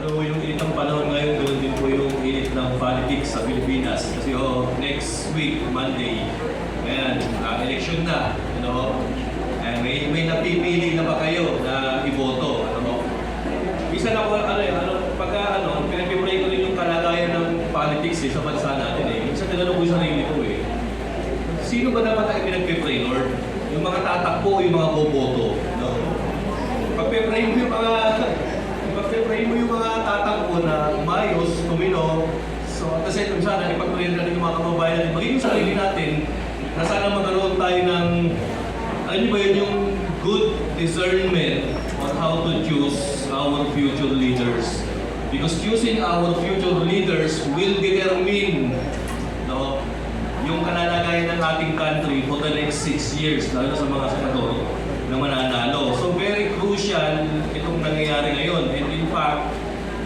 Ano yung init ng panahon ngayon, ganoon din po yung init ng politics sa Pilipinas. Kasi next week, Monday, ayan, election na. May napipili na ba kayo na iboto? Isa na po, pagka pinag-pray ko rin yung kalagayan ng politics sa bansa natin Minsan tinanong ko yung sarili ko sino ba dapat ay pinag-pray, Lord? Yung mga tatakbo o yung mga boboto? Pag-pray mo yung mga tatakbo na umayos, tumino, so at the same time sana ipag-pray natin yung mga kababayan natin. Magiging sarili natin na sana magkaroon tayo ng yung good discernment on how to choose our future leaders. Because choosing our future leaders will determine yung kalalagayan ng ating country for the next 6 years, lalo sa mga senador na mananalo. So very crucial itong nangyayari ngayon. And in fact,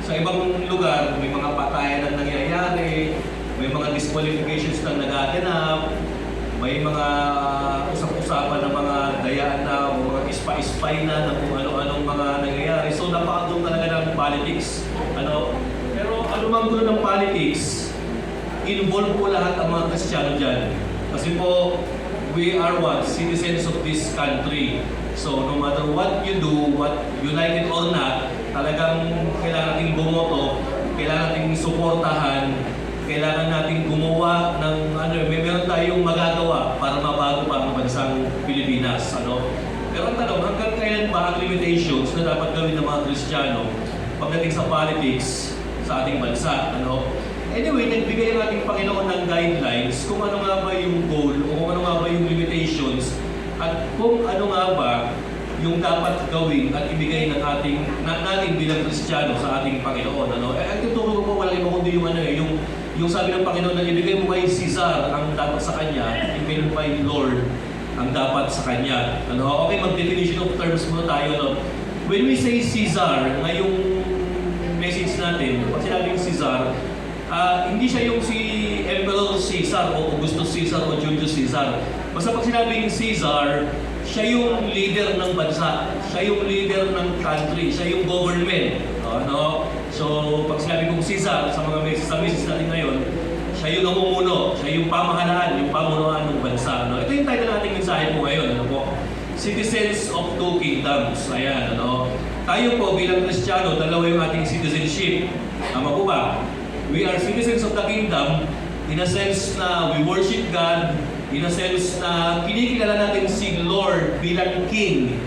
sa ibang lugar, may mga patayan na nangyayari, may mga disqualifications na nagaganap, may mga usap-usapan ng mga dayaan na o mga ispa-ispay na kung ano-anong mga nangyayari. So napakagulong talaga ng politics. Pero anumang gulo ng politics, involve po lahat ang mga Kristiyano dyan. Kasi po, we are citizens of this country. So no matter what you do, what you like it or not, talagang kailangan nating bumoto, kailangan nating suportahan, kailangan nating gumawa ng meron tayong magagawa para mabago pa ang bansang Pilipinas. Pero ang tanong, hanggang kailan ba ang limitations na dapat gawin ng mga Kristiyano pagdating sa politics sa ating bansa? Anyway, nagbigay ang ating Panginoon ng guidelines kung ano nga ba yung goal o kung ano nga ba yung limitations at kung ano nga ba yung dapat gawin at ibigay ng natin bilang Kristiyano sa ating Panginoon. Ang tuturo ko walang iba kundi yung sabi ng Panginoon na ibigay mo kay Caesar ang dapat sa kanya, ibigay mo kay Lord ang dapat sa kanya. Okay, mag-definition of terms muna tayo. When we say Caesar, ngayong message natin, pag sinabing Caesar, hindi siya yung si Emperor Caesar o Augustus Caesar o Julius Caesar. Basta pag sinabing Caesar, siya yung leader ng bansa, siya yung leader ng country, siya yung government. So, pag sinabi kong Caesar sa mga messages natin ngayon, siya yung namumuno, siya yung pamahalaan, yung pamunuan ng bansa. Ito yung title nating mensahe po ngayon. Citizens of Two Kingdoms. Ayan, Tayo po bilang Kristiyano, dalawa yung ating citizenship. Tama po ba? We are citizens of the kingdom in a sense na we worship God, in a sense na kinikilala natin si Lord bilang King.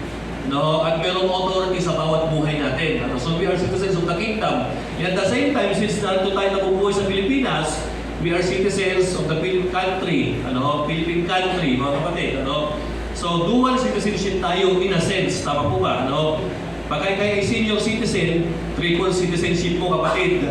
At merong authority sa bawat buhay natin. So we are citizens of the kingdom. And at the same time, since narito tayo nabubuhay sa Pilipinas, we are citizens of the Philippine country. Philippine country, mga kapatid. So dual citizenship tayo in a sense. Tama po ba? Pagka kayo ay senior citizen, triple citizenship mo kapatid.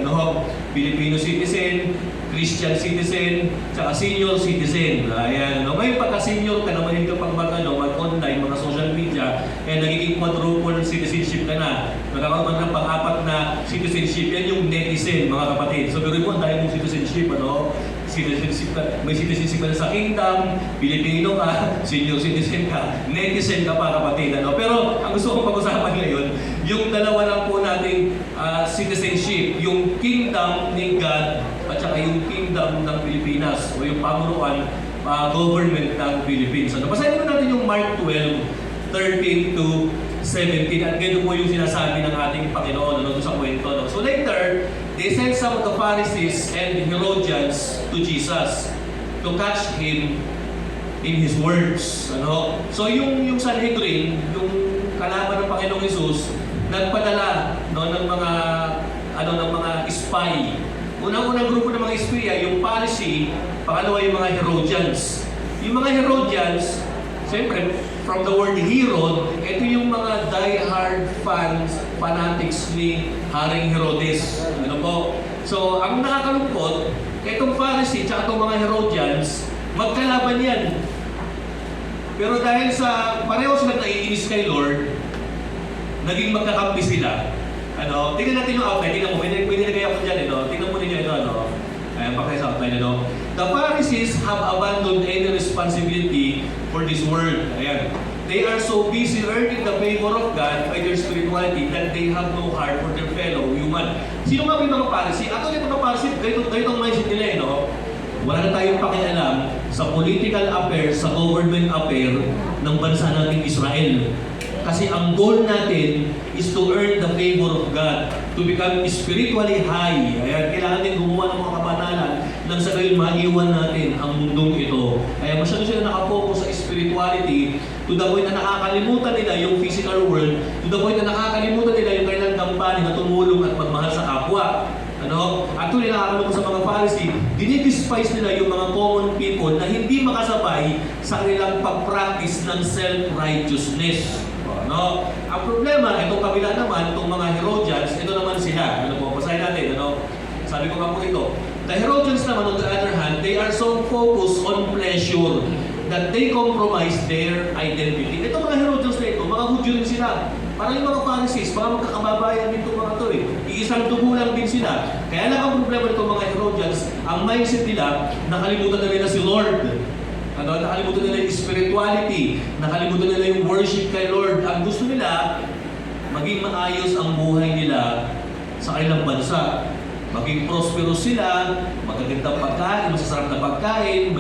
Filipino citizen, Christian citizen, tsaka senior citizen. Ayan. Ngayon pagka-senior ka naman hindi ka pang mag-online, mga social media, nagiging quadruple citizenship ka na. Magkakaroon ng pang-apat na citizenship. Yan yung netizen, mga kapatid. So, pero mo, dahil mong citizenship, citizenship ka, may citizenship ka na sa kingdom, Pilipino ka, senior citizen ka, netizen ka pa kapatid. Pero ang gusto kong pag-usapan ngayon, yung dalawa lang po nating citizenship, yung kingdom ni God at saka yung kingdom ng Pilipinas o yung pamunuan, government ng Philippines. Basahin natin yung Mark 12:13 to 17 at ganito po yung sinasabi ng ating Panginoon sa kwento. So later, they sent some of the Pharisees and Herodians to Jesus to catch him in his words. So yung Sanhedrin, yung kalaban ng Panginoong Hesus, nagpadala ng mga spy. Unang-unang grupo ng mga espiya, yung Pharisee, pangalawa yung mga Herodians. Yung mga Herodians, siyempre, from the word Herod, ito yung mga die-hard fanatics ni Haring Herodes. So, ang nakakalungkot, itong Pharisee at itong mga Herodians, magkalaban yan. Pero dahil sa pareho silang naiinis kay Lord, naging magkakampi sila. Tingnan natin yung outline. Tingnan mo, pwede nagay ako dyan. Tingnan mo ninyo ito. Ayan, pakay sa outline. The Pharisees have abandoned any responsibility for this world. Ayan. they are so busy earning the favor of God by their spirituality that they have no heart for their fellow human. Sino nga ba yung mga Pharisee? Ako yung mga Pharisee, ganito ang mindset nila eh, no? Wala na tayong pakialam sa political affairs, sa government affair ng bansa nating Israel. Kasi ang goal natin is to earn the favor of God, to become spiritually high. Kaya kailangan din gumawa ng mga kabanalan nang sa gayon maiwan natin ang mundong ito. Kaya masyado sila nakapokus sa spirituality to the point na nakakalimutan nila yung physical world, to the point na nakakalimutan nila yung kailang kampanya na tumulong at magmahal sa kapwa. Actually, nakakalimutan sa mga Pharisee, dinidespise nila yung mga common people na hindi makasabay sa kanilang pag-practice ng self-righteousness. Ang problema, itong kabila naman, itong mga Herodians, ito naman sila. Basahin natin, sabi ko nga po ito. The Herodians naman, on the other hand, they are so focused on pleasure that they compromise their identity. Ito mga Herodians na ito, mga Hudyo rin sila. Parang yung mga Pharisees, mga magkakababayan din itong mga ito eh. Iisang dugo lang din sila. Kaya lang ang problema nitong mga Herodians, ang mindset nila, nakalimutan na nila si Lord. Nakalimutan nila yung spirituality, nakalimutan nila yung worship kay Lord. Ang gusto nila, maging maayos ang buhay nila sa kanilang bansa. Maging prosperous sila, magagandang pagkain, masasarap na pagkain,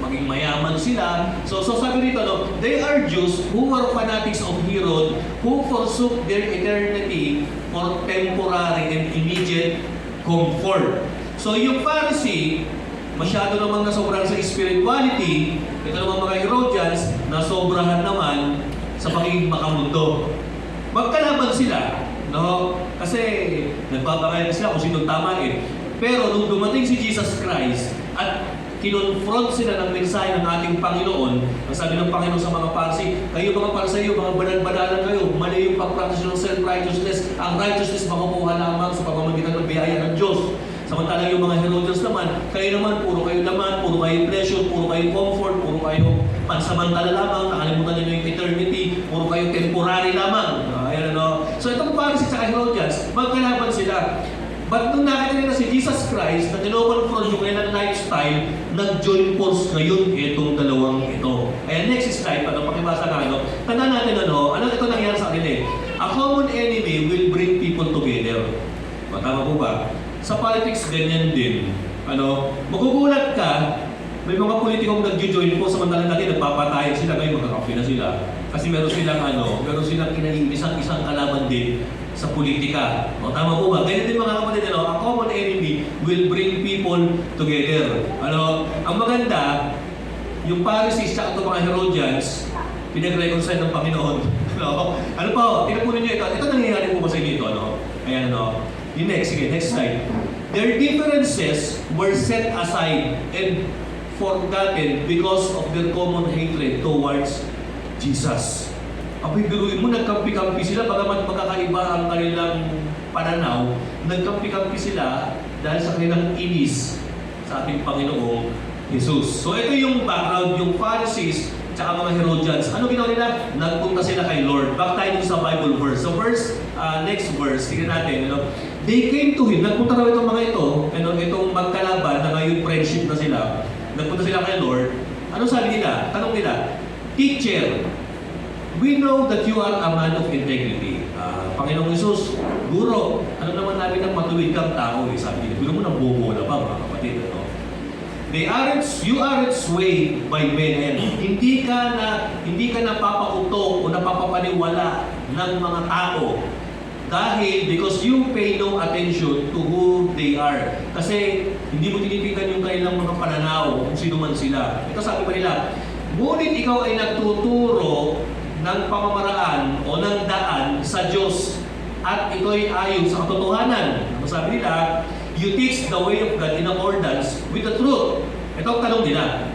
maging mayaman sila. So sabi dito, they are Jews who were fanatics of Herod, who forsook their eternity for temporary and immediate comfort. So yung Pharisee, masyado namang nasobrahan sa spirituality. Ito naman mga Herodians, nasobrahan naman sa pagiging makamundo. Magkalaban sila, Kasi nagpapakayan sila kung sino tama eh. Pero nung dumating si Jesus Christ at kinonfront sila ng mensahe ng ating Panginoon, ang sabi ng Panginoon sa mga Pharisee, kayo mga Pharisee, mga banal-banalan kayo, mali yung pag-practice ng self-righteousness. Ang righteousness makukuha lamang sa pamamagitan ng biyaya ng Diyos. Samantalang yung mga Herodians naman, kayo naman, puro kayo laman, puro kayo pleasure, puro kayo comfort, puro kayo pansamantala lamang, nakalimutan nyo yung eternity, puro kayo temporary lamang. So itong Pharisees at Herodians, magkalaban sila. But nung nakita nila si Jesus Christ na tinoconfront yung kanilang lifestyle, nag-join force ngayon itong dalawang ito. Kaya next slide, pakibasa ka, tandaan natin ano ito nangyari sa kanila eh. A common enemy will bring people together. Tama po ba? Sa politics, ganyan din. Magugulat ka, may mga politikong nag-join po, samantalang dati nagpapatayan sila, ngayon magkakapi na sila. Kasi meron silang isang kalaban din sa politika. Tama po ba? Ganyan din mga kapatid, a common enemy will bring people together. Ang maganda, yung Pharisees at mga Herodians, pinag-reconcile ng Panginoon. Tingnan po ninyo ito. Ito nangyayari po ba sa inyo ito? Ayan, yung next slide. Their differences were set aside and forgotten because of their common hatred towards Jesus. Abay, biruin mo, nagkampi-kampi sila, bagamat magkakaiba ang kanilang pananaw, nagkampi-kampi sila dahil sa kanilang inis sa ating Panginoong Jesus. So ito yung background, yung Pharisees tsaka mga Herodians. Ano ginawa nila? Nagpunta sila kay Lord. Back tayo sa Bible verse. So next verse, tingnan natin. They came to Him. Nagpunta raw itong mga ito, itong magkalaban na ngayon friendship na sila. Nagpunta sila kay Lord. Ano sabi nila? Tanong nila, Teacher, we know that you are a man of integrity. Panginoong Jesus, Guro, ano naman namin ang matuwid kang tao? Sabi nila, guro mo ng bobo na ba, mga kapatid? You aren't swayed by men and hindi ka napapauto o napapapaniwala ng mga tao because you pay no attention to who they are. Kasi hindi mo tinitingnan yung kanilang mga pananaw kung sino man sila. Ito sabi pa nila, ngunit ikaw ay nagtuturo ng pamamaraan o ng daan sa Diyos at ito'y ayon sa katotohanan. Ano sabi nila? You teach the way of God in accordance with the truth. Ito ang tanong nila.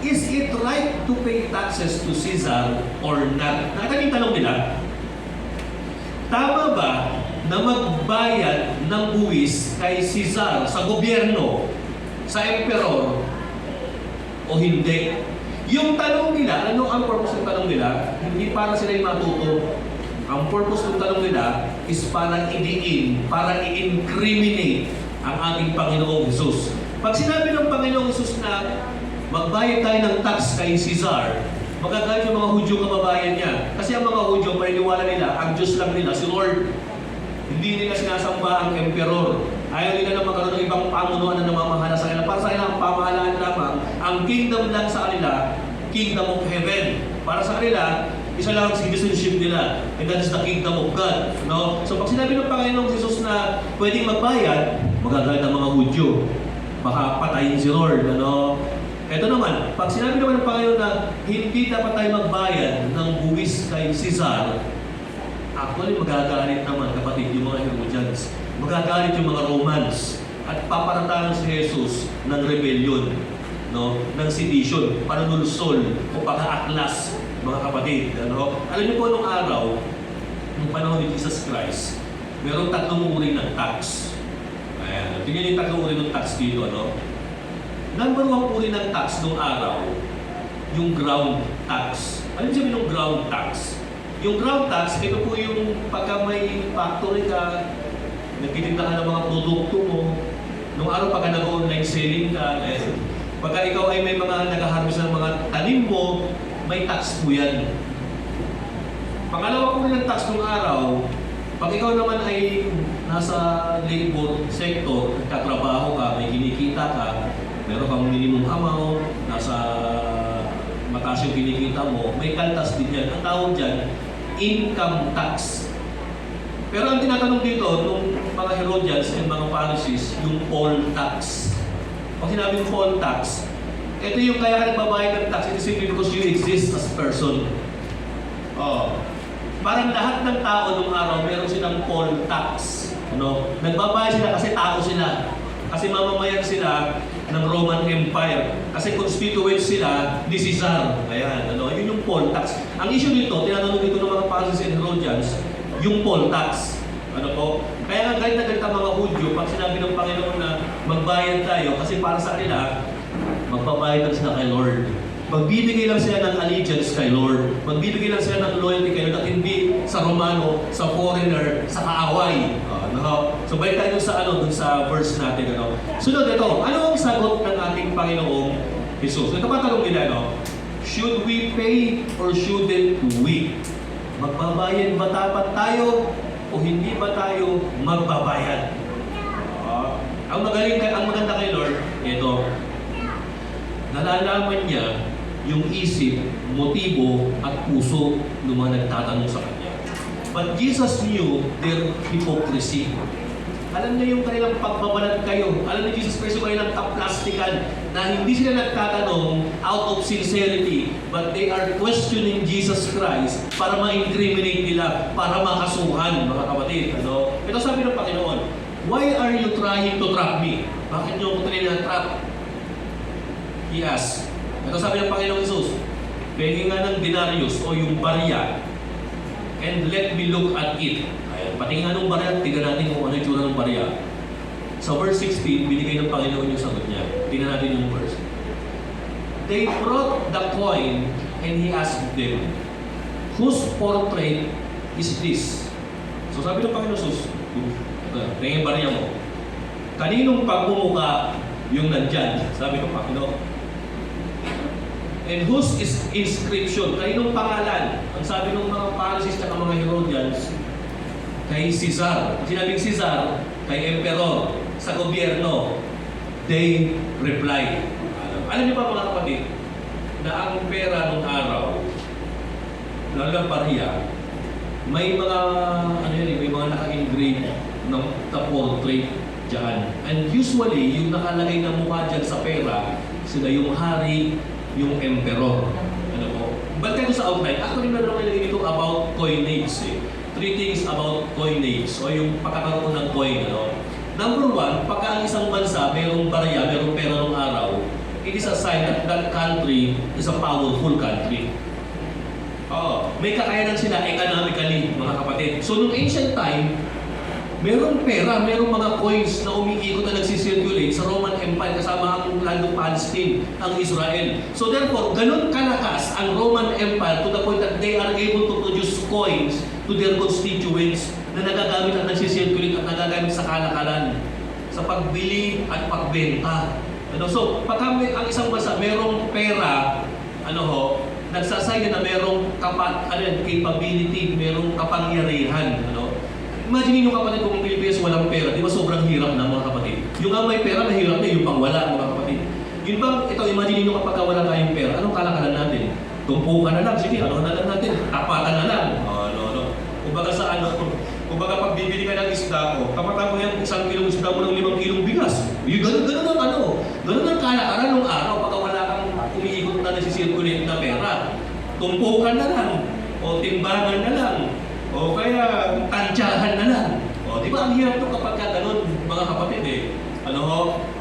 Is it right to pay taxes to Caesar or not? Nakita yung tanong nila. Tama ba na magbayad ng buwis kay Caesar sa gobyerno, sa emperor, o hindi? Yung tanong nila, ano ang purpose ng tanong nila? Hindi para sila yung matuto. Ang purpose ng tanong nila is para idiin, para i-incriminate ang ating Panginoong Jesus. Pag sinabi ng Panginoong Jesus na magbayad tayo ng tax kay Caesar, magagalit yung mga Hudyo kababayan niya. Kasi ang mga Hudyo, paniniwala nila, ang Diyos lang nila, si Lord. Hindi nila sinasamba ang emperor. Ayaw nila na magkaroon ng ibang pamunuan na namamahala sa kanila. Para sa kanila, ang pamahalaan lamang, ang kingdom lang sa kanila, kingdom of heaven. Para sa kanila, isa lang ang citizenship nila, and that is the kingdom of God. No? So pag sinabi ng Panginoong Jesus na pwedeng magbayad, magagalit ang mga Hudyo. Baka patayin si Lord. Ano? Ito naman, pag sinabi naman ng Panginoon na hindi dapat tayo magbayad ng buwis kay Caesar, actually magagalit naman kapatid yung mga Herodians. Magagalit yung mga Romans. At paparatangan si Jesus ng rebellion, no? Ng sedition, panunulsol o pag-aaklas, mga kapatid. Ano? Alam niyo po nung araw, nung panahon ni Jesus Christ, mayroong tatlong uri ng tax. Ayan. Tingnan yung tatlong uri ng tax dito. Ano? Number one uri ng tax nung araw, yung ground tax. Ano yung sabihin ng ground tax? Yung ground tax, ito po yung pagka may factory ka, nagtitinda ka ng mga produkto mo, nung araw pagka nag-online selling ka, pagka ikaw ay may mga nag-harvest ng mga tanim mo, may tax po yan. Pangalawa po ng tax nung araw, pag ikaw naman ay nasa labor sector, nagtatrabaho ka, may kinikita ka, meron kang minimum amount, nasa mataas yung kinikita mo, may kaltas din yan. Ang tawag dyan, income tax. Pero ang tinatanong dito, nung mga Herodians and mga Pharisees, yung poll tax. Pag sinabing poll tax, ito yung kaya ka nagbabayad ng tax, it is simply because you exist as a person. Parang lahat ng tao nung araw, meron silang poll tax. No? Nagbabayad sila kasi tao sila. Kasi mamamayan sila ng Roman Empire. Kasi constituent sila ni Caesar. Ayan, ano? Yun yung poll tax. Ang issue dito, tinatanong dito ng mga Pharisees and Herodians, yung poll tax. Ano po? Kaya nga galit na galit ang mga Hudyo pag sinabi ng Panginoon na magbayad tayo kasi para sa kanila, magbabayad lang sila kay Lord. Magbibigay lang sila ng allegiance kay Lord. Magbibigay lang sila ng loyalty kay Lord at hindi sa Romano, sa foreigner, sa kaaway. So balik tayo dun sa verse natin. Sunod ito, ano ang sagot ng ating Panginoong Jesus? Ito pa tanong nila, should we pay or shouldn't we? Magbabayad ba dapat tayo o hindi ba tayo magbabayad? Ang maganda kay Lord, ito, nalalaman niya yung isip, motibo at puso ng mga nagtatanong sa Kanya. But Jesus knew their hypocrisy. Alam niya yung kanilang pagbabalat kayo. Alam ni Jesus Christ yung kanilang kaplastikan na hindi sila nagtatanong out of sincerity, but they are questioning Jesus Christ para ma-incriminate nila, para makasuhan, mga kapatid. Ano? Ito sabi ng Panginoon, why are you trying to trap me? Bakit niyo ako trap? He asked. Ito sabi ng Panginoong Jesus, pahingin nga ng denarius o yung barya and let me look at it. Ayan, patingin nga ng barya, tignan natin kung ano yung tsura ng barya. Sa verse 16, binigay ng Panginoon yung sagot niya. Tignan natin yung verse. They brought the coin and he asked them, whose portrait is this? So sabi ng Panginoon Jesus, tingin barya mo. Kaninong pagmumuka yung nandyan? Sabi ng Panginoon. And whose is inscription? Kaninong pangalan? Ang sabi ng mga Pharisees at mga Herodians, kay Caesar. Sinabing Caesar, kay Emperor, sa gobyerno. They replied. Alam niyo ba mga kapatid, na ang pera ng araw, lalo ng pariya, may mga, may mga naka-engrave ng portrait dyan. And usually, yung nakalagay na mukha dyan sa pera, sila yung hari, yung emperor. Ano po? Balik tayo sa outline. Actually, meron naman nilagay dito about coinage. Three things about coinage. O yung pagkakaroon ng coin. Number one, pagka ang isang bansa, mayroong barya, mayroong pera ng araw, it is a sign that that country is a powerful country. May kakayanan sila economically, mga kapatid. So, nung ancient time, merong pera, merong mga coins na umiikot na nagsisirculate sa Roman Empire kasama ang land of Palestine, ang Israel. So therefore, ganun kalakas ang Roman Empire to the point that they are able to produce coins to their constituents na nagagamit at nagsisirculate at nagagamit sa kalakalan, sa pagbili at pagbenta. So, pagka ang isang bansa merong pera, nagsasay na merong capability, merong kapangyarihan. Ano? Imagine nyo kapatid kung ang Pilipinas walang pera, di ba sobrang hirap na mga kapatid? Yung nga may pera, mahirap na, yung pang wala mga kapatid. Yun bang, ito, imagine nyo kapag wala tayong pera, anong kalakalan natin? Tumpukan na lang, sige, ano na lang natin? Tapatan na lang. Kumbaga sa kumbaga pag bibili ka ng isda ko, kapatan mo yan, 1 kilong isda mo ng 5 kilong bigas. Yung ganun ang ganun ang kalakaran ng araw pagka wala kang umiikot na nasisirculate na pera. Tumpukan na lang, o timbangan na lang, o kaya tansyahan na lang. O, di ba ang hirap ito kapag ka ganun, mga kapatid eh.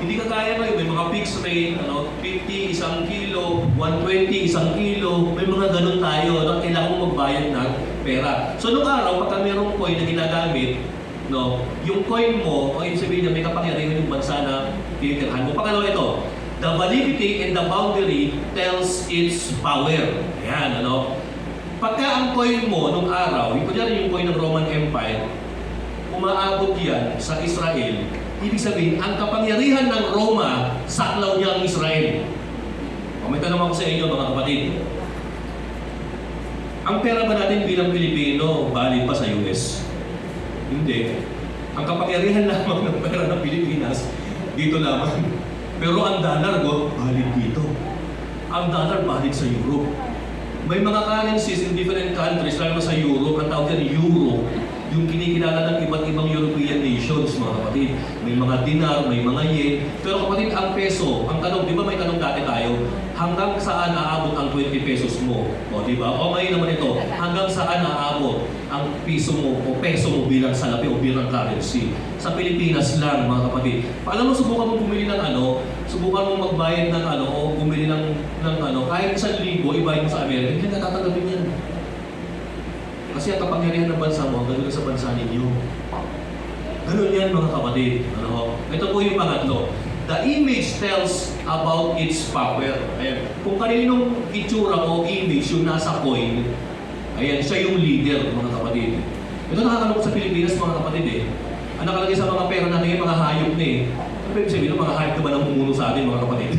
Hindi ka kaya ngayon, may mga fixed rate, 50, 1 kilo, 120, 1 kilo, may mga ganun tayo, kailangan mo magbayad ng pera. So, nung araw, pagka mayroong coin na ginagamit, yung coin mo, o ibig sabihin na may kapangyarihan yung bansa na tinitirhan mo. Pangalawa ito, the validity and the boundary tells its power. Ayan, Pagka ang coin mo nung araw, yung coin ng Roman Empire, umaabot yan sa Israel, ibig sabihin, ang kapangyarihan ng Roma, saklaw niya ang Israel. May tanong ako sa inyo mga kapatid. Ang pera ba natin bilang Pilipino, valid pa sa US? Hindi. Ang kapangyarihan lamang ng pera ng Pilipinas, dito lamang. Pero ang dollar ko, valid dito. Ang dollar valid sa Europe. May mga currencies in different countries, lalo sa Europe, ang tawag yan euro, yung kinikilala ng iba't ibang European nations, mga kapatid. May mga dinar, may mga yen. Pero kapatid, ang peso, ang tanong, di ba may tanong dati tayo, hanggang saan aabot ang 20 pesos mo? O, di ba? O ngayon naman ito, hanggang saan aabot ang piso mo o peso mo bilang salapi o bilang currency? Sa Pilipinas lang, mga kapatid. Alam mo, subukan mo bumili ng subukan mo magbayad ng o bumili ng kahit 1,000, ibayad mo sa Amerika, hindi ka tatanggapin yan. Kasi ang kapangyarihan ng bansa mo, ganun sa bansa ninyo. Ganun yan mga kapatid. Ito po yung pangatlo. The image tells about its power. Ayan. Kung kaninong itsura o image yung nasa coin, ayan, siya yung leader mga kapatid. Ito nakakalungkot sa Pilipinas mga kapatid eh. Ang nakalagay sa mga pera natin mga hayop na eh. Ano ba yung sabihin ng mga hayop na ba nang mumuno sa atin mga kapatid?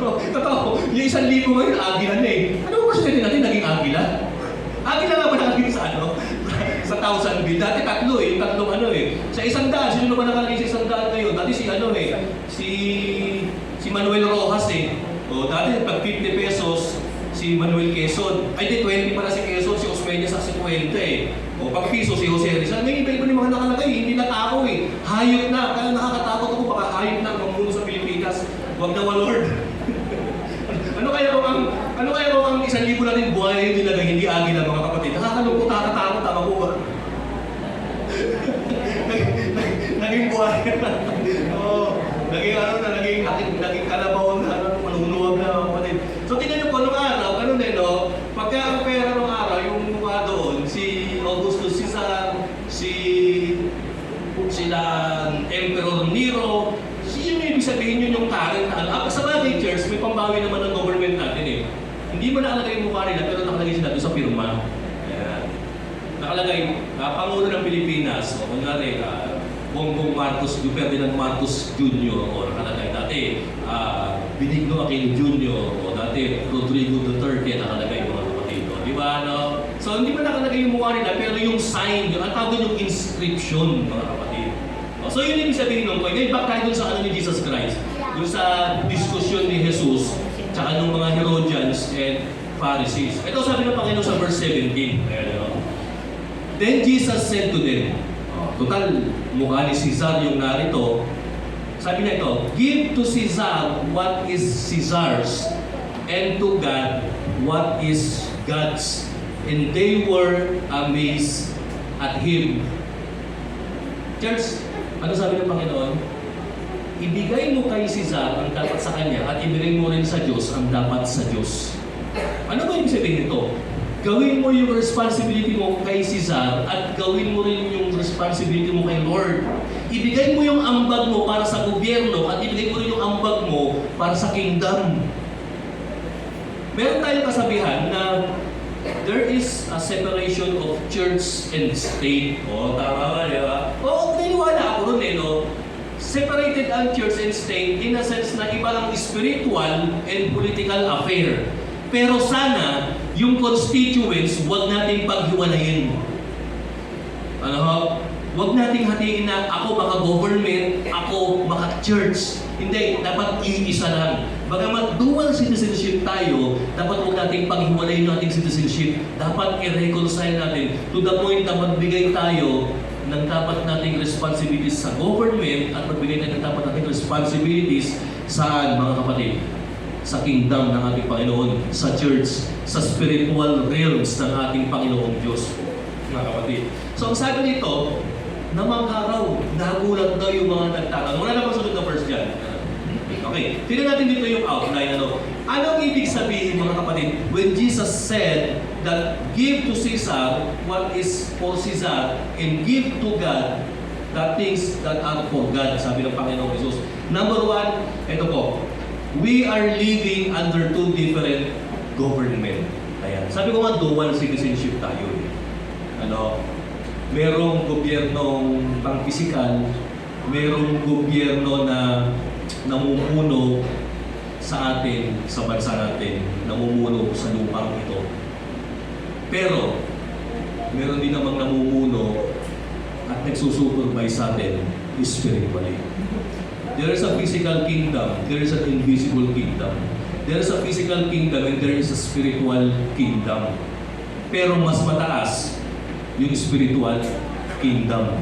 Totoo, yung 1,000 ngayon, agila na eh. Ano ba kasi natin naging agila? Agila nga ba nakalagay sa sa 1,000 bill? Dati tatlo eh, yung tatlong Sa 100, sino ba nakalagay sa 100 ngayon? Dati si Manuel Rojas eh. O dati pag 50 pesos, si Manuel Quezon. Ay di, 20 pala si Quezon, si Osmeña sa 50 eh. O pag piso, si Jose Rizal. Ngayon iba-iba yung mga nakalagay, hindi na tao eh. Hayop na, kaya nakakatakot ako, baka hayop na mamuno sa Pilipinas. Huwag na Lord. Ano kaya kung ang 1,000 natin buhay yung nilagay, hindi agila mga kapatid? Nakakalungkot, nakakatakot, tama po ba? Naging buhay na. Naging kalabaw na, manunuwag na mga kapatid. So tingnan niyo po, nung araw, ganun din, pagka ang pera nung araw, yung mukha doon, si Augustus Caesar, sila Emperor Nero, yun yung ibig sabihin yun yung current sa mga church, may pambawi naman ng government natin eh. Hindi mo nakalagay yung mukha nila, pero nakalagay sila doon sa pirma. Ayan. Nakalagay, Pangulo ng Pilipinas, o kunwari, Bongbong Marcos, Ferdinand Marcos Jr., o nakalagay dati, Benigno Aquino Jr., o dati Rodrigo Duterte, nakalagay mga kapatid. Di ba, So, hindi mo nakalagay yung mukha nila, pero yung sign, ang tawag yung inscription, mga kapatid. So yun yung sabihin ng coin. Ngayon, back tayo dun sa ni Jesus Christ. Dun sa diskusyon ni Jesus, tsaka ng mga Herodians and Pharisees. Ito sabi ng Panginoon sa verse 17. Then Jesus said to them, total, mukha ni Caesar yung narito. Sabi niya ito, give to Caesar what is Caesar's, and to God what is God's. And they were amazed at him. Church, ano sabi ng Panginoon? Ibigay mo kay Caesar ang dapat sa kanya at ibigay mo rin sa Diyos ang dapat sa Diyos. Ano ba ibig sabihin ito? Gawin mo yung responsibility mo kay Caesar at gawin mo rin yung responsibility mo kay Lord. Ibigay mo yung ambag mo para sa gobyerno at ibigay mo rin yung ambag mo para sa kingdom. Meron tayong kasabihan na there is a separation of church and state. Tama ba, di ba? Naniniwala ako ron Separated ang church and state in a sense na iba lang spiritual and political affair. Pero sana, yung constituents, huwag nating paghiwalayin. Ano ho? Huwag nating hatiin na ako maka-government, ako maka-church. Hindi, dapat iisa lang. Bagamat dual citizenship tayo, dapat huwag nating paghiwalayin yung ating citizenship. Dapat i-reconcile natin to the point na magbigay tayo ng dapat nating responsibilities sa government at magbigay tayo ng dapat nating responsibilities saan, mga kapatid? Sa kingdom ng ating Panginoon, sa church, sa spiritual realms ng ating Panginoong Diyos, mga kapatid. So ang sabi nito, namangha raw, nagulat daw yung mga nagtatanong. Wala namang sunod na verse dyan. Okay, tignan natin dito yung outline. Anong ibig sabihin, mga kapatid, when Jesus said that give to Caesar what is for Caesar and give to God the things that are for God, sabi ng Panginoong Jesus. Number one, ito po, we are living under two different government. Ayan. Sabi ko nga, dual citizenship tayo. Merong gobyernong pang-pisikal, merong gobyerno na namumuno sa atin, sa bansa natin, namumuno sa lupang ito. Pero, meron din namang namumuno at nagsusupervise sa atin spiritually. There is a physical kingdom, there is an invisible kingdom. There is a physical kingdom and there is a spiritual kingdom. Pero mas mataas yung spiritual kingdom.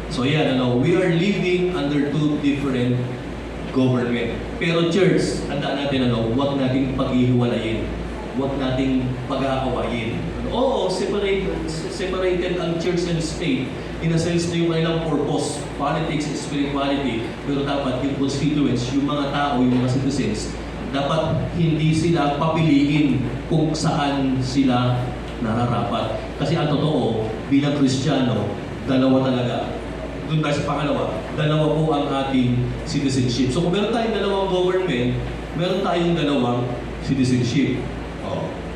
So yan, we are living under two different government. Pero church, tandaan natin, huwag nating paghihiwalayin. Huwag nating pag-aawayin. Oo, separated ang church and state in a sense na yung kanilang purpose, politics and spirituality. Pero dapat yung constituents, yung mga tao, yung mga citizens, dapat hindi sila papiliin kung saan sila nararapat. Kasi ang totoo, bilang Kristiyano, dalawa talaga. Doon tayo sa pangalawa, dalawa po ang ating citizenship. So kung meron tayong dalawang government, meron tayong dalawang citizenship.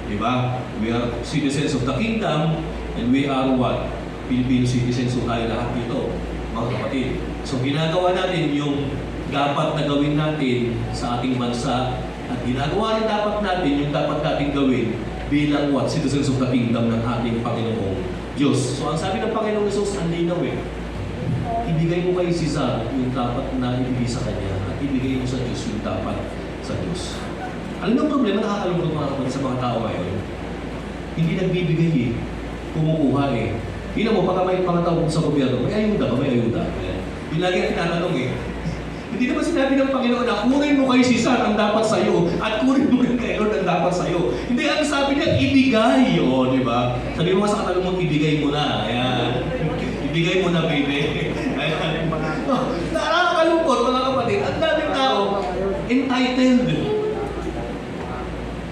Diba? We are citizens of the kingdom and we are what? Filipino citizens. So tayo lahat dito, mga kapatid. So ginagawa natin yung dapat na gawin natin sa ating bansa at ginagawa rin dapat natin yung dapat natin gawin bilang what? Citizens of the kingdom ng ating Panginoong Diyos. So ang sabi ng Panginoong Jesus, ang linaw ibigay mo kay Caesar yung dapat na ibigay sa Kanya at ibigay mo sa Diyos yung dapat sa Diyos. Alam mo ang problema, nakakalungkot mga kapatid sa mga tao ngayon? Hindi nagbibigay kumukuha Tingnan mo, pagka may mga tao sa gobyerno, may ayuda ba? May ayuda. Yung lagi ang tinatanong Hindi naman sinabi ng Panginoon na kunin mo kay Caesar ang dapat sa'yo at kunin mo kay Lord ang dapat sa'yo. Hindi, ang sabi niya, ibigay. Di ba? Sabi mo sa katanong mo, ibigay mo na. Ayan. Ibigay mo na, baby. Ayan. Nakakalungkot, mga kapatid. Ang daming tao, entitled.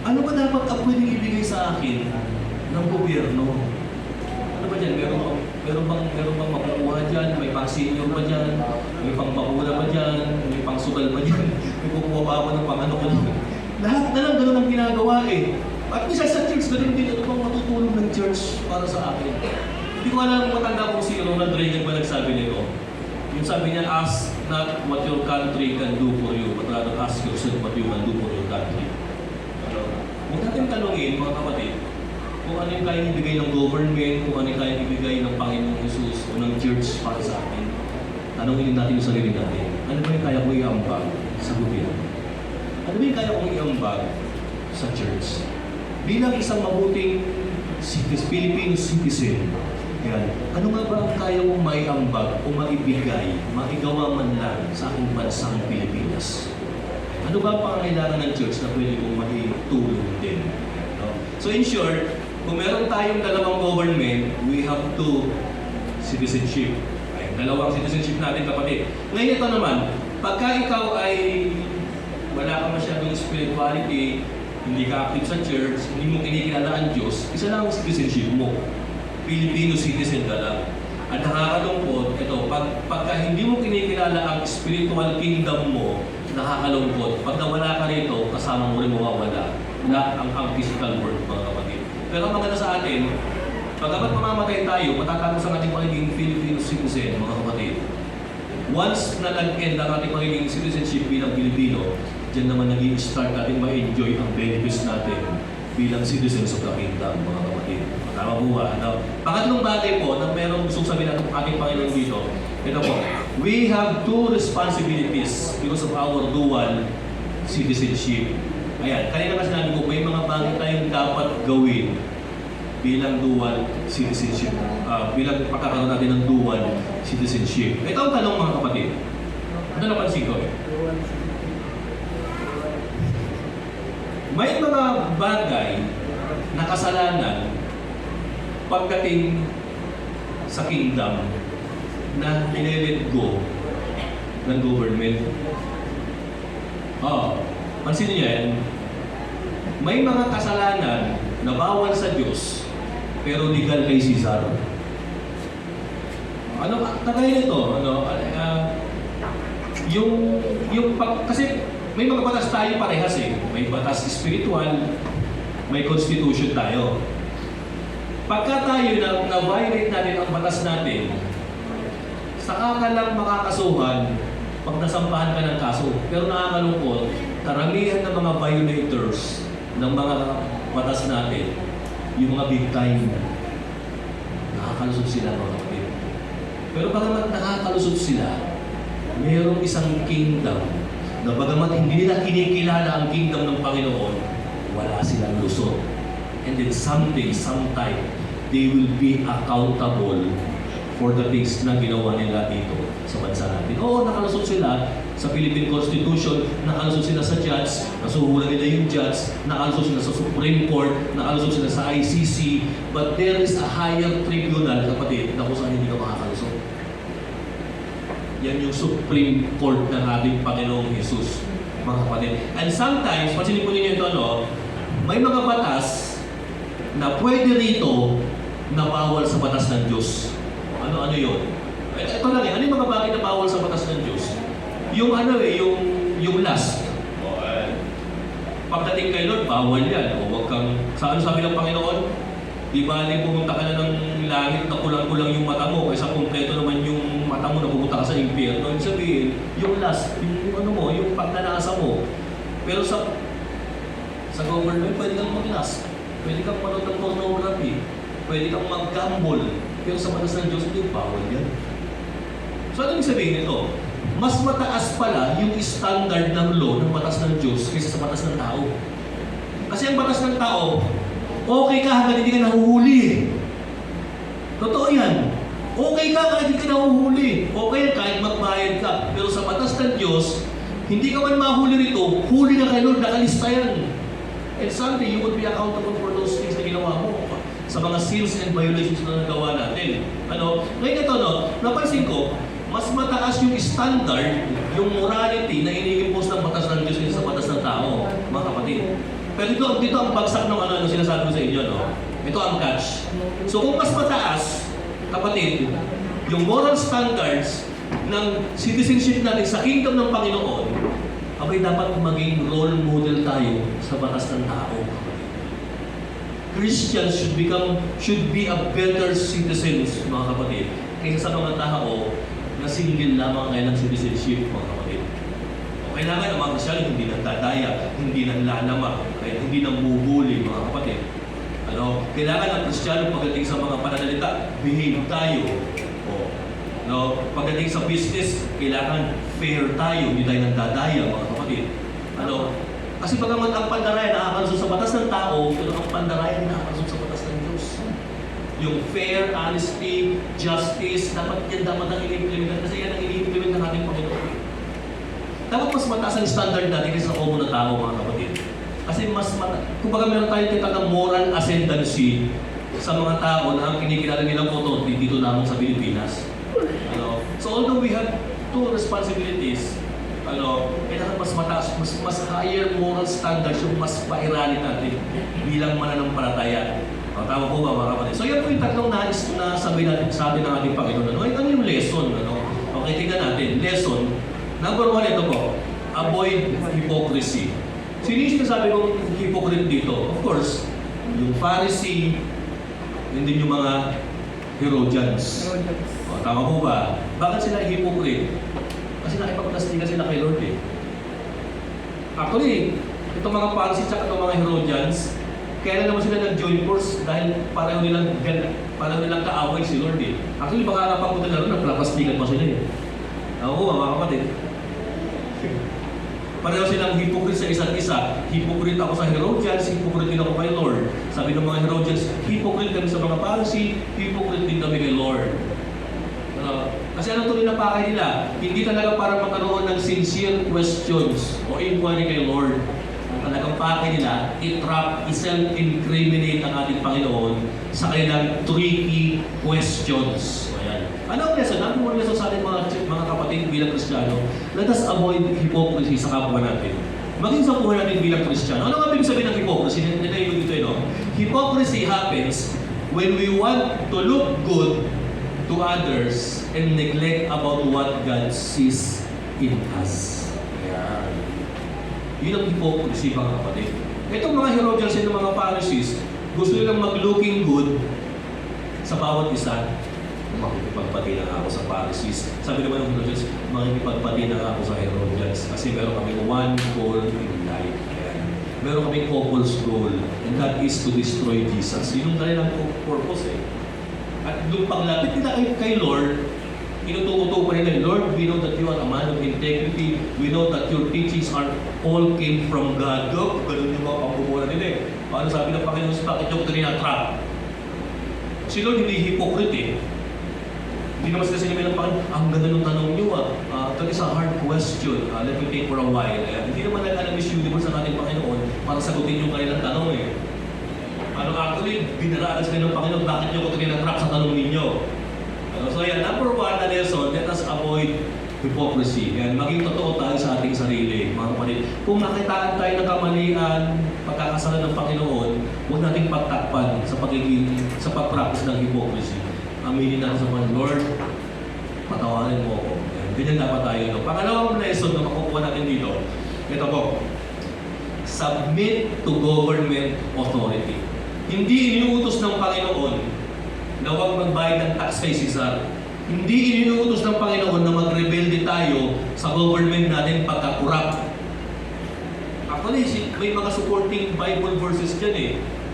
Ano ba dapat ang pwedeng ibigay sa akin ng gobyerno? Ano ba dyan? Meron bang makukuha dyan? May pang senior ba dyan? May pang bakura ba dyan? May pang sugal ba dyan? May kukuha pa ako ng pang ano ko dyan? Lahat na lang ganun ang ginagawa At minsan sa church, ganun din ano bang matutulong ng church para sa akin. Hindi ko alam matanda kung si Ronald Reagan ba nagsabi nito. Yung sabi niya, ask not what your country can do for you, but rather ask yourself what you can do for your country. Huwag natin tanongin, mga kapatid, kung ano yung kayang ibigay ng government, kung ano yung kayang ibigay ng Panginoong Jesus o ng church para sa atin. Tanongin natin yung sarili natin. Ano ba yung kaya kong iambag sa gobyerno? Ano ba yung kaya kong iambag sa church? Bilang isang mabuting Filipino citizen, ano nga ba ang kaya kong maiambag o maibigay, maigawa man lang sa aking bansang Pilipinas? Ano ba ang pangangailangan ng church na pwede kong maitulong din? So in short, kung meron tayong dalawang government, we have two citizenship. Dalawang citizenship natin, kapatid. Ngayon ito naman, pagka ikaw ay wala ka masyadong spirituality, hindi ka active sa church, hindi mo kinikilala ang Diyos, isa lang ang citizenship mo. Filipino citizen ka lang. At nakakalungkot, pagka hindi mo kinikilala ang spiritual kingdom mo, nakakalungkot. Pag nawala ka rito, kasama mo rin mawawala na ang physical world, mga kapatid. Pero ang maganda sa atin, pagkapat mamamatay tayo, matatapos ang ating magiging Filipino citizen, mga kapatid. Once na nag-end ang ating magiging citizenship bilang Pilipino, Diyan naman nag-i-start natin ma-enjoy ang benefits natin bilang citizens of the kingdom, mga kapatid. Tama po ba? Now, pangatlong bagay po na merong gustong sabihin ng ating Panginoon dito, ito po, we have two responsibilities because of our dual citizenship. Ayan, kanina kasi sinabi ko, may mga bagay tayong dapat gawin bilang dual citizenship, bilang pagkakaroon natin ng dual citizenship. Ito ang tanong, mga kapatid. Ano napansin ko? May mga bagay na kasalanan pagdating sa kingdom na nilelet go ng government. Pansin niyo yan, may mga kasalanan na bawal sa Diyos pero legal kay Caesar. Kagaya nito, kasi may mga batas tayo parehas eh. May batas spiritual, may constitution tayo. Pagka tayo na-violate natin ang batas natin, saka ka lang makakasuhan pag nasampahan ka ng kaso. Pero nakakalungkot, karamihan ng mga violators ng mga batas natin, yung mga big time, nakakalusot sila, mga kapatid. Pero bagamat nakakalusot sila, mayroong isang kingdom na bagamat hindi nila kinikilala ang kingdom ng Panginoon, wala silang lusot. And then sometime, they will be accountable for the things na ginawa nila dito sa bansa natin. Oo, nakalusot sila sa Philippine Constitution, nakalusot sila sa judge, nasuhulan nila yung judge, nakalusot sila sa Supreme Court, nakalusot sila sa ICC, but there is a higher tribunal, kapatid, na kung saan hindi ka makakalusot. Yan yung Supreme Court ng ating Panginoong Jesus, mga kapatid. And sometimes, pansinin po ninyo ito, may mga batas na pwede rito na bawal sa batas ng Diyos. Ano yun? Ito lang ano yung mga bagay na bawal sa batas ng Diyos? Yung yung lust. Pagdating kay Lord, bawal yan. O wag kang, saan sabi ng Panginoon? Di bali pumunta ka na ng langit na kulang-kulang yung mata mo, kaysa kumpleto naman yung mata mo na pumunta ka sa impyerno. Ibig sabihin, yung lust, yung pagnanasa mo. Pero sa government, pwede kang mag-lust. Pwede kang manood ng pornography. Pwede kang mag-gamble. Pero sa batas ng Diyos, hindi bawal yan. So ano yung sabihin nito? Mas mataas pala yung standard ng law ng batas ng Diyos kaysa sa batas ng tao. Kasi ang batas ng tao, okay ka hanggang hindi ka nahuhuli. Totoo yan. Okay ka hanggang hindi ka nahuhuli. Okay kahit magbayad ka. Pero sa batas ng Diyos, hindi ka man mahuli rito, huli na kay Lord, nakalista yan. And someday, you will be accountable for those things na ginawa mo. Sa mga sins and violations na nagawa natin. Ngayon ito, napansin ko, mas mataas yung standard, yung morality na ini-impose ng batas ng Diyos kaysa sa batas ng tao, mga kapatid. Pero dito ang bagsak ng ano sinasabi ko sa inyo, Ito ang catch. So kung mas mataas, kapatid, yung moral standards ng citizenship natin sa kingdom ng Panginoon, abay dapat maging role model tayo sa batas ng tao. Christians should be a better citizens, mga kapatid, kaysa sa mga tao na single lamang kailang citizenship, mga kapatid. O kailangan ang mga Kristyano hindi nagdadaya, hindi nanlalama, hindi nambubuli, mga kapatid. Kailangan ang Kristyano pagdating sa mga pananalita, behave tayo. Pagdating sa business, kailangan fair tayo, hindi tayo nagdadaya, mga kapatid. Kasi bagamat ang pandaraya nakakalusot sa batas ng tao, pero ang pandaraya nakakalusot sa batas ng Diyos. Yung fair, honesty, justice, dapat ang ini-implement kasi yan ang ini-implement ng ating Panginoon. Dapat mas mataas ang standard natin kaysa sa common na tao, mga kapatid. Kasi kumbaga meron tayong tinatawag moral ascendancy sa mga tao na ang kinikilala nilang authority dito lamang sa Pilipinas. So although we have two responsibilities, kailangan mas mataas, mas higher moral standards yung mas pairalin natin bilang mananampalataya. Tama po ba, mga kapatid? So yan po yung tatlong nais na sabi natin sa atin ng ating Panginoon. Ano yung lesson? Okay, tingnan natin. Lesson. Number 1, ito po. Avoid hypocrisy. Sino yung sinasabi kong hypocrite dito? Of course, yung Pharisee, hindi yung mga Herodians. Tama po ba? Bakit sila hypocrite? Kasi nakipagplastikan sila kay Lord . Actually, itong mga Pharisees at itong mga Herodians, kaya naman sila nag-join force dahil pareho nilang kaaway si Lord eh. Actually, baka napapunta na rin, nagplaplastikan pa sila eh. Oo, mga kapatid. Pareho silang hypocrite sa isa't isa. Hypocrite ako sa Herodians, hypocrite din ako kay Lord. Sabi ng mga Herodians, hypocrite kami sa mga Pharisee, hypocrite din kami kay Lord. Kasi anong tuloy na pakay nila? Hindi talaga para magkaroon ng sincere questions o inquiry kay Lord. Talagang pakay nila, i-trap, i-self-incriminate ang ating Panginoon sa kanilang tricky questions. Ayan. Ano ang lesson? Ano ang lesson sa ating mga kapatid bilang Kristiyano? Let us avoid hypocrisy sa kapwa natin. Maging sa buhay natin bilang Kristiyano. Ano ang ibig sabihin ng hypocrisy? Dito, no? Hypocrisy happens when we want to look good to others and neglect about what God sees in us. Ayan. Yun ang hypocrisy, mga kapatid. Itong mga Herodians at mga Pharisees, gusto nilang mag-looking good sa bawat isa. Makikipagpati na ako sa Pharisees. Sabi naman ng Herodians, makikipagpati na ako sa Herodians. Kasi meron kami one goal in life. Meron kami couple's goal, and that is to destroy Jesus. Yun ang kanilang purpose eh. At nung paglapit nila kay Lord, inututo pa nila, Lord, we know that you are a man of integrity. We know that your teachings all came from God. Ganun yung mga pagbubuhan nila eh. Paano sabi ng Panginoon, bakit yung trap? Si Lord hindi hypocrite eh. Hindi naman sila sinabi ng Panginoon, ang ganda ng tanong niyo that is a hard question. Let me think for a while. Hindi naman nag-alam Miss Universe sa ating Panginoon para sagutin yung kanilang tanong eh. Actually, binaraan sila ng Panginoon, bakit niyo ko trap sa tanong ninyo? So yan, number one na lesson, let us avoid hypocrisy. Yan, maging totoo tayo sa ating sarili, mga kapatid. Kung nakitaan tayo ng kamalian, pagkakasalan ng Panginoon, huwag nating pagtakpan sa pag-practice ng hypocrisy. Aminin natin sa mga, Lord, patawarin mo ako. Yan, ganyan dapat tayo. No? Pangalawang lesson na makukuha natin dito, ito po, submit to government authority. Hindi iniutos ng Panginoon na huwag magbayad ng tax kay Cesar. Hindi iniutos ng Panginoon na mag-rebelde tayo sa government natin pagka-corrupt. Actually, may mga supporting Bible verses dyan eh.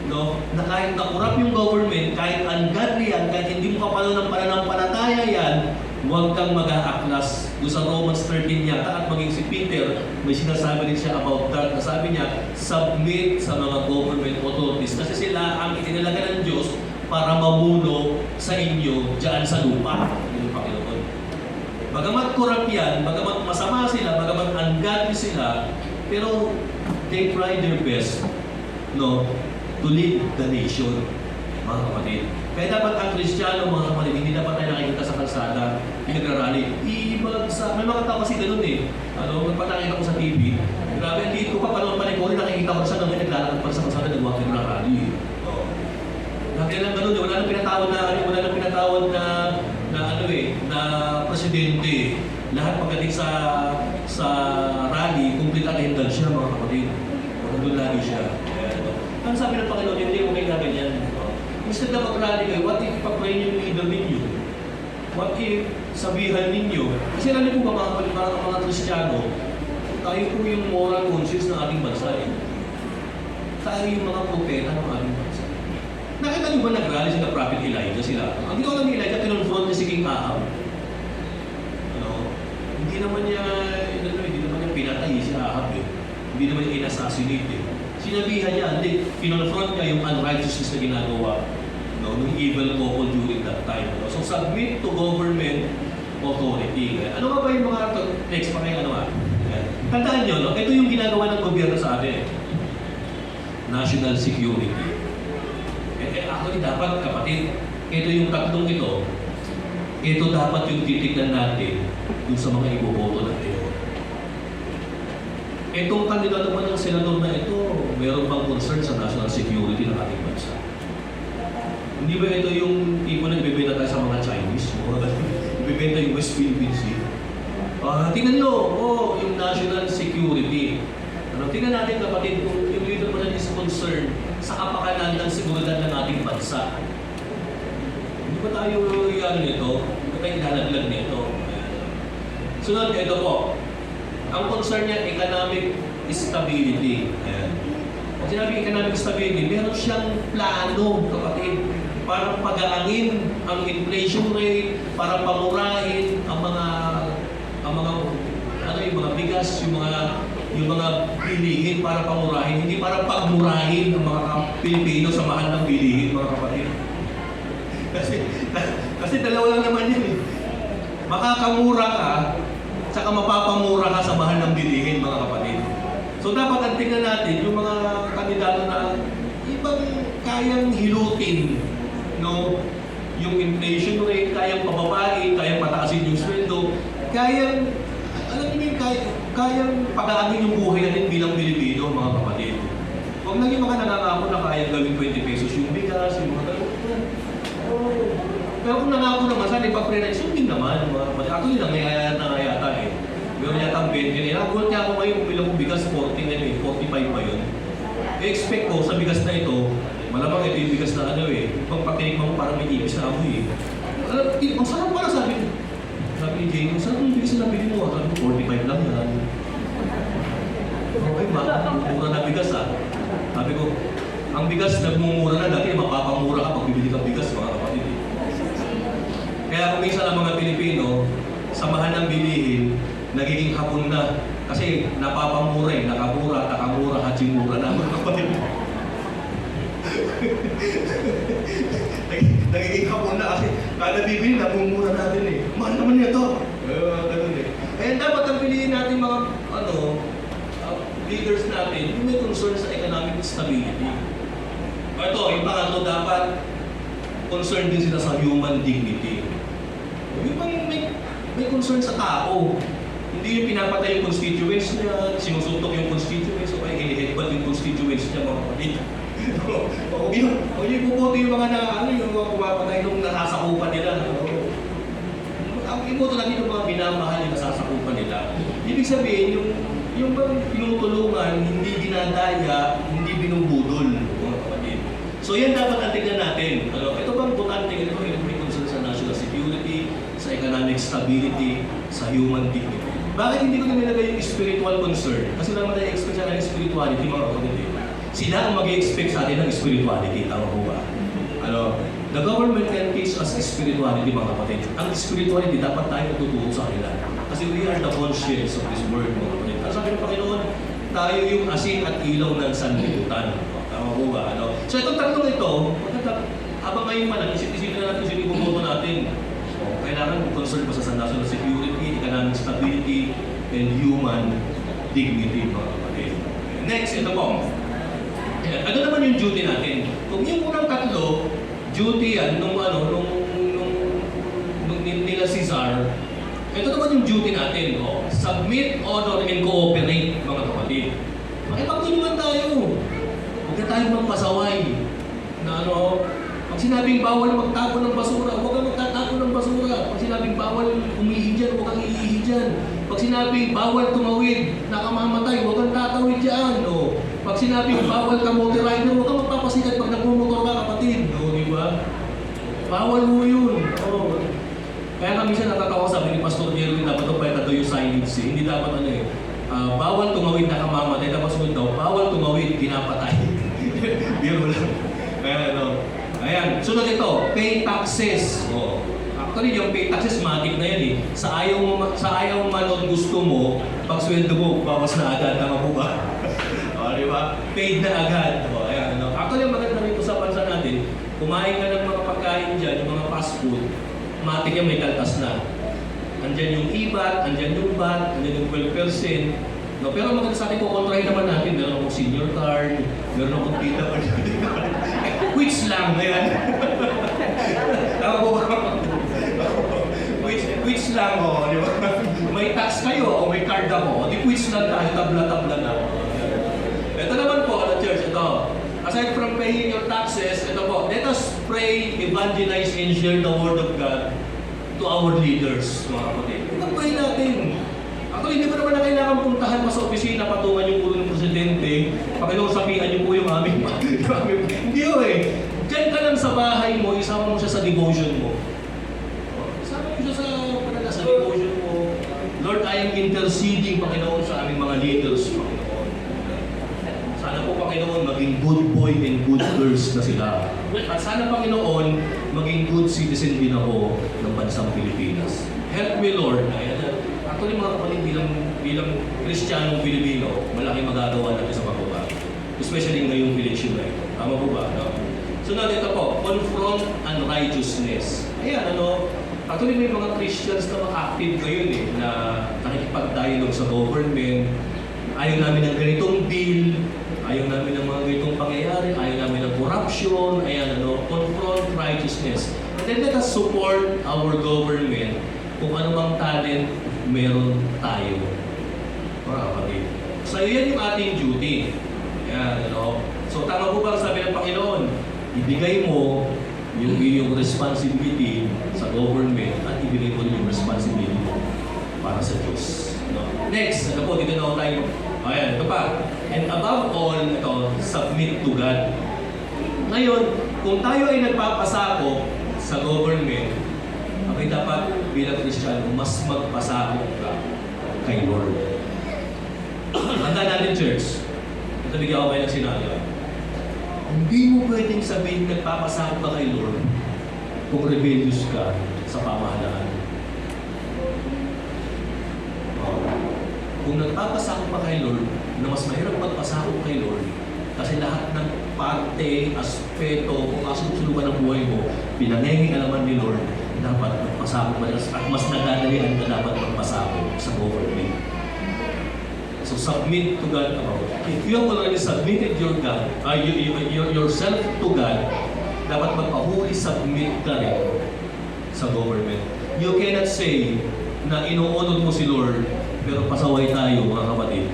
No? Na kahit na-corrupt yung government, kahit ungodly yan, kahit hindi mo kapalo ng pananampalataya yan, huwag kang mag-aaklas. Doon sa Romans 13 yata at maging si Peter, may sinasabi din siya about that. Nasabi niya, submit sa mga government authorities. Kasi sila ang itinalaga ng Diyos para mamuno sa inyo dyan sa lupa. Yung Panginoon. Bagamat corrupt yan, bagamat masama sila, bagamat ungodly sila, pero they try their best, no, to lead the nation, mga kapatid. Kaya dapat ang Kristiyano, mga kapatid, hindi dapat tayo nakikita sa kalsada, nagrarally. May mga tao kasi ganun eh. Nagpatakita ko sa TV, grabe, hindi ko pa panahon panikurin, nakikita ko sa naman naglalakad pa sa kalsada, nagwag nagrarally. Lagi lang ganun, wala nang pinatawad na presidente. Lahat pagdating sa rally, complete attendance siya, mga kapatid. Nandun lagi siya. Ang sabi ng Panginoon, hindi mo kayo ganyan. Instead na mag-rally kayo, what if ipag-pray niyo yung leader ninyo? What if sabihan ninyo? Kasi alam niyo po ba mga Kristiyano, tayo po yung moral conscience ng ating bansa eh. Tayo yung mga propeta ng ating bansa. Nakita niyo ba nag-rally sila Prophet Elijah sila? Ang ginawa ni Elijah, kinonfront niya si King Ahab. Hindi naman niya pinatay si Ahab eh. Hindi naman niya in-assassinate eh. Sinabihan niya, hindi, kinonfront niya yung unrighteousness na ginagawa ng evil couple during that time. So submit to government authority. Ano ba yung mga text pa kayo? Tandaan niyo, ito yung ginagawa ng gobyerno sa atin. National security. Actually, dapat kapatid, ito yung tatlong ito dapat yung titignan natin dun sa mga iboboto natin. Itong kandidato pa ng senador na ito, meron bang concern sa national security ng ating bansa? Hindi ba ito yung tipo na ibibenta tayo sa mga Chinese? Ibibenta yung West Philippine Sea? Tingnan nyo, yung national security. Tingnan natin kapatid, kung yung leader pa is concerned sa kapakanan ng seguridad ng ating bansa. Hindi ba tayo nito? Hindi ba tayo ilalaglag nito? Sunod, ito po. Ang concern niya, economic stability. Ayan. Pag sinabi economic stability, meron siyang plano, kapatid, para pagaangin ang inflation rate, para pamurahin ang mga yung mga bigas, yung mga bilihin para pamurahin, hindi para pagmurahin ang mga Pilipino sa mahal ng bilihin, mga kapatid. Kasi dalawa lang naman yun eh. Makakamura ka, saka mapapamura ka sa mahal ng bilihin, mga kapatid. So dapat ang tingnan natin yung mga kandidato na ibang kayang hilutin, no? Yung inflation rate, kayang pababain, kayang pataasin yung sweldo, kayang, alam niyo yung kayang pag-aangin yung buhay natin bilang Pilipino, mga kapatid. Huwag lang yung mga nangangako na kayang gawin 20 pesos yung bigas, yung mga gano'n. Pero kung nangako naman, sana ipag-pre-rise, yun din naman, mga kapatid. Ako yun ang nangayata eh. Meron yata ang 20 nila. Nagulat niya ako ngayon kung bilang bigas, 40 na yun, 45 pa yun. I-expect ko sa bigas na ito, malamang ito yung bigas na ano eh. Pag patinikman mo parang may ibis na amoy eh. Ang sarap pala sabi ko. Sabi ni Jane, ang sarap yung bigas na nabili mo. Sabi ko, 45 lang yan. Okay, mura na bigas ah. Sabi ko, ang bigas nagmumura na dati, mapapamura ka pag bibili kang bigas, mga kapatid. Kaya kung minsan ang mga Pilipino, samahan ng bilihin, nagiging hapon na. Kasi napapamura eh, nakamura, hachimura na, mga kapatid. Nagiging hapon na kasi kada bibili, namumura natin eh. Mahal naman ito. Ganun eh. Kaya dapat ang piliin natin mga leaders natin, yung may concern sa economic stability. Ito, yung pangatlo, dapat concern din sila sa human dignity. Yung may concern sa tao. Hindi yung pinapatay yung constituents niya, sinusuntok yung constituents, o kaya hiniheadbutt yung constituents niya, mga kapatid. Huwag yung ipuputo yung mga yung mga pumapatay nung nasasakupan nila. Ang iputo natin yung mga binamahal yung nasasakupan nila. Ibig sabihin, yung bang tinutulungan, hindi ginadaya, hindi binubudol, mga kapatid. So yan dapat ang tignan natin. Ito bang butante, ito yung may concern sa national security, sa economic stability, sa human dignity. Bakit hindi ko nilagay yung spiritual concern? Kasi naman na-expect siya ng spirituality, mga kapatid. Sila ang mag-expect sa atin ng spirituality, tama po ba? The government can teach us spirituality, mga kapatid. Ang spirituality, dapat tayo natuturo sa kanila. Kasi we are the conscience of this world, mga kapatid. Sabi ng Panginoon, tayo yung asin at ilaw ng sanlibutan. Tama po ba? So itong tatlong ito, habang ngayon man, isip-isipin na natin sino bumoto natin. Kailangan concern pa sa national security, economic stability, and human dignity, mga kapatid. Next, ito po. Ano naman yung duty natin? Kung yung unang tatlo, duty yan nung nila Cesar, ito naman yung duty natin. Submit, honor, and cooperate, mga kapatid. Makipagtulungan tayo. Huwag na tayo magpasaway. Pag sinabing bawal magtago ng basura, huwag kang magtatago ng basura. Pag sinabing bawal umihi dyan, huwag kang iihi dyan. Pag sinabing bawal tumawid, nakamamatay, huwag kang tatawid dyan. Pag sinabing bawal ka motorrider, huwag kang magpapasikat pag nagmumotor ka, kapatid. Di ba? Bawal mo yun. Kaya kami siya natatawa, sabi ni Pastor Jerry, dapat ito pa yung signage. Hindi dapat bawal tumawid, nakamamatay. Tapos sunod daw, bawal tumawid, pinapatay. Biro lang. Ayan, sunod ito, pay taxes. Actually, yung pay taxes, matik na yan eh. Sa ayaw man o gusto mo, pag sweldo mo, bawas na agad. Tama po ba? Di ba? Paid na agad. Ayan, Actually, maganda rito sa bansa natin, kumain ka ng mga pagkain dyan, yung mga fast food, matik yan may kaltas na. Andyan yung IVAT, andyan yung VAT, andyan yung 12%. Pero maganda sa atin, kukontrahin naman natin. Meron akong senior card, meron akong tita card. Which lang na yan. Tama po ba? Which lang, di ba? May tax kayo o may card ako. Di which lang tayo, tabla-tabla na. Ito naman po, church, ito. Aside from paying your taxes, ito po, let us pray, evangelize, and share the word of God to our leaders, mga kapatid. Ipag-pray natin. Hindi ko naman na kailangan puntahan pa sa opisina, patungan yung ulo ng presidente, pakinusabihan niyo po yung aming hindi eh. Diyan ka lang sa bahay mo, isama mo siya sa devotion mo. Isama mo siya sa devotion mo. Lord, I am interceding, Panginoon, sa aming mga leaders, Panginoon. Panginoon, maging good boy and good girls na sila. At sana, Panginoon, maging good citizen din ako ng bansang Pilipinas. Help me, Lord. Actually, mga kapatid, bilang Kristiyanong Pilipino, malaking magagawa natin sa pagbabago. Especially ngayong election na ito. Tama po ba? No? So, dito po, confront unrighteousness. Ayan, actually may mga Christians na active ngayon na nakikipag-dialogue sa government. Ayaw namin ng ganitong bill, ayaw namin ng mga ganitong pangyayari, ayaw namin ng corruption, ayan, confront righteousness. And then let us support our government kung ano mang talent meron tayo. Mga kapatid. So, yan yung ating duty. Ayan, So, tama po ba ang sabi ng Panginoon? Ibigay mo yung iyong responsibility sa government at ibigay mo yung responsibility para sa Diyos. Next, dito na tayo. Ayan, ito pa. And above all, submit to God. Ngayon, kung tayo ay nagpapasakop sa government, ay dapat bilang Kristiyano, mas magpasakop ka kay Lord. Handa natin, church. Ito bigyan ko kayo ng sinabi. Hindi mo pwedeng sabihin nagpapasakop ka kay Lord kung rebellious ka sa pamahalaan. Kung nagpapasakop pa kay Lord, na mas mahirap magpasakop kay Lord, kasi lahat ng parte, aspeto, kung kasunod-sulukan ng buhay mo, pinangingi-alaman ni Lord, dapat magpasakop ka at mas nadadalian ka dapat magpasakop sa government. So submit to God. If you have already submitted yourself to God, dapat magpahuli submit ka rin sa government. You cannot say na ino-honor mo si Lord, pero pasaway tayo, mga kapatid.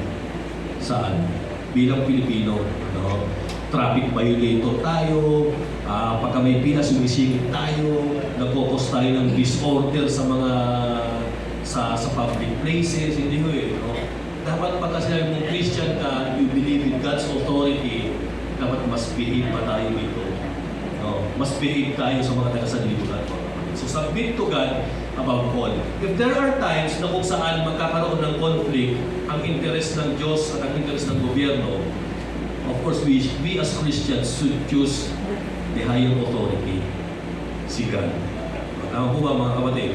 Saan? Bilang Pilipino, traffic violator tayo, pagka may pila, sumisingit tayo, nagkokos tayo ng disorder sa mga sa public places, hindi mo Dapat pagka sinabi mong Christian ka, you believe in God's authority, dapat mas behave pa tayo dito. Mas behave tayo sa mga taga-sanlibutan. So submit to God above all. If there are times na kung saan magkakaroon ng conflict ang interest ng Diyos at ang interest ng gobyerno, of course, we as Christians should choose the higher authority, si God. Tama po ba, mga kapatid?